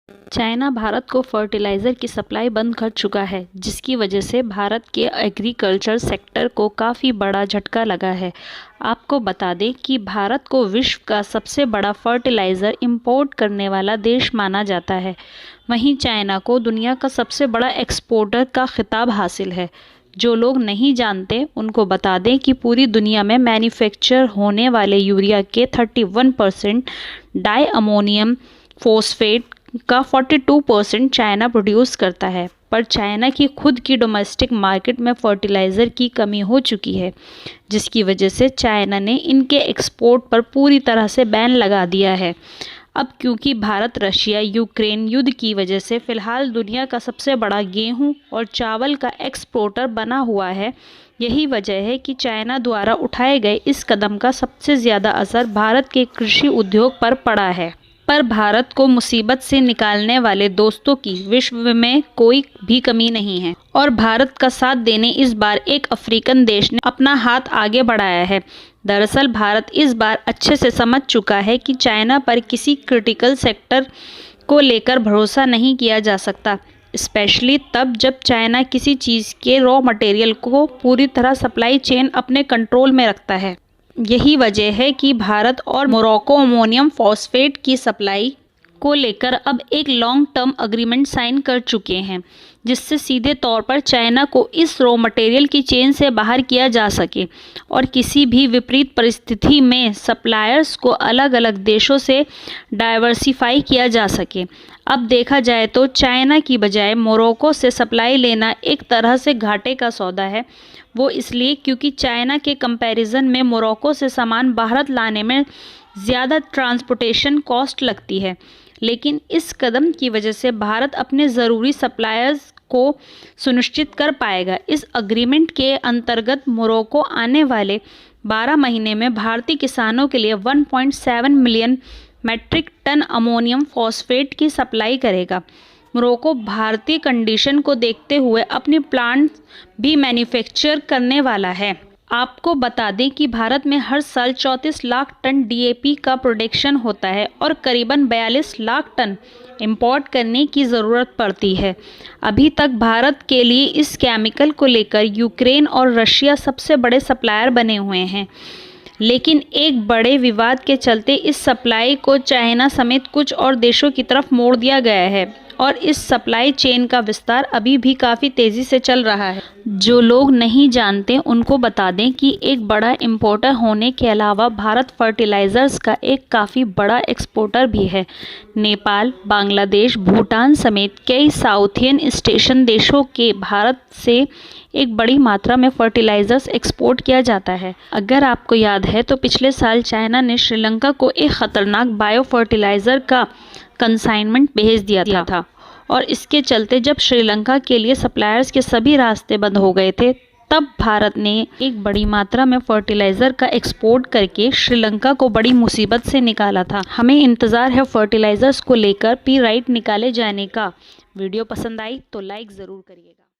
China Bharat को fertiliser की supply बंद कर चुका है, जिसकी वजह से भारत के एग्रीकल्चर सेक्टर को काफ़ी बड़ा झटका लगा है। आपको बता दें कि भारत को विश्व का सबसे बड़ा फर्टिलाइज़र इंपोर्ट करने वाला देश माना जाता है। वहीं चाइना को दुनिया का सबसे बड़ा एक्सपोर्टर का खिताब हासिल है। जो लोग नहीं जानते उनको बता दें कि पूरी दुनिया में मैन्युफैक्चर होने वाले यूरिया के 31% डाई अमोनियम फॉस्फेट का 42% चाइना प्रोड्यूस करता है। पर चाइना की खुद की डोमेस्टिक मार्केट में फर्टिलाइज़र की कमी हो चुकी है, जिसकी वजह से चाइना ने इनके एक्सपोर्ट पर पूरी तरह से बैन लगा दिया है। अब क्योंकि भारत रशिया यूक्रेन युद्ध की वजह से फ़िलहाल दुनिया का सबसे बड़ा गेहूं और चावल का एक्सपोर्टर बना हुआ है, यही वजह है कि चाइना द्वारा उठाए गए इस कदम का सबसे ज़्यादा असर भारत के कृषि उद्योग पर पड़ा है। पर भारत को मुसीबत से निकालने वाले दोस्तों की विश्व में कोई भी कमी नहीं है और भारत का साथ देने इस बार एक अफ्रीकन देश ने अपना हाथ आगे बढ़ाया है। दरअसल भारत इस बार अच्छे से समझ चुका है कि चाइना पर किसी क्रिटिकल सेक्टर को लेकर भरोसा नहीं किया जा सकता, स्पेशली तब जब चाइना किसी चीज़ के रॉ मटेरियल को पूरी तरह सप्लाई चेन अपने कंट्रोल में रखता है। यही वजह है कि भारत और मोरक्को अमोनियम फॉस्फेट की सप्लाई को लेकर अब एक लॉन्ग टर्म एग्रीमेंट साइन कर चुके हैं, जिससे सीधे तौर पर चाइना को इस रॉ मटेरियल की चेन से बाहर किया जा सके और किसी भी विपरीत परिस्थिति में सप्लायर्स को अलग अलग देशों से डाइवर्सिफाई किया जा सके। अब देखा जाए तो चाइना की बजाय मोरक्को से सप्लाई लेना एक तरह से घाटे का सौदा है। वो इसलिए क्योंकि चाइना के कंपैरिजन में मोरक्को से सामान भारत लाने में ज़्यादा ट्रांसपोर्टेशन कॉस्ट लगती है, लेकिन इस कदम की वजह से भारत अपने ज़रूरी सप्लायर्स को सुनिश्चित कर पाएगा। इस एग्रीमेंट के अंतर्गत मोरक्को आने वाले 12 महीने में भारतीय किसानों के लिए 1.7 million metric ton ammonium phosphate की सप्लाई करेगा। मोरक्को भारतीय कंडीशन को देखते हुए अपनी प्लांट भी मैन्युफैक्चर करने वाला है। आपको बता दें कि भारत में हर साल 34 लाख टन डीएपी का प्रोडक्शन होता है और करीबन 42 लाख टन इंपोर्ट करने की ज़रूरत पड़ती है। अभी तक भारत के लिए इस केमिकल को लेकर यूक्रेन और रशिया सबसे बड़े सप्लायर बने हुए हैं, लेकिन एक बड़े विवाद के चलते इस सप्लाई को चाइना समेत कुछ और देशों की तरफ मोड़ दिया गया है और इस सप्लाई चेन का विस्तार अभी भी काफ़ी तेज़ी से चल रहा है। जो लोग नहीं जानते उनको बता दें कि एक बड़ा इंपोर्टर होने के अलावा भारत फर्टिलाइज़र्स का एक काफ़ी बड़ा एक्सपोर्टर भी है। नेपाल, बांग्लादेश, भूटान समेत कई साउथियन एशियन देशों के भारत से एक बड़ी मात्रा में फर्टिलाइज़र्स एक्सपोर्ट किया जाता है। अगर आपको याद है तो पिछले साल चाइना ने श्रीलंका को एक ख़तरनाक बायो फर्टिलाइज़र का कंसाइनमेंट भेज दिया था और इसके चलते जब श्रीलंका के लिए सप्लायर्स के सभी रास्ते बंद हो गए थे, तब भारत ने एक बड़ी मात्रा में फर्टिलाइज़र का एक्सपोर्ट करके श्रीलंका को बड़ी मुसीबत से निकाला था। हमें इंतज़ार है फर्टिलाइज़र्स को लेकर पी राइट निकाले जाने का। वीडियो पसंद आई तो लाइक ज़रूर करिएगा।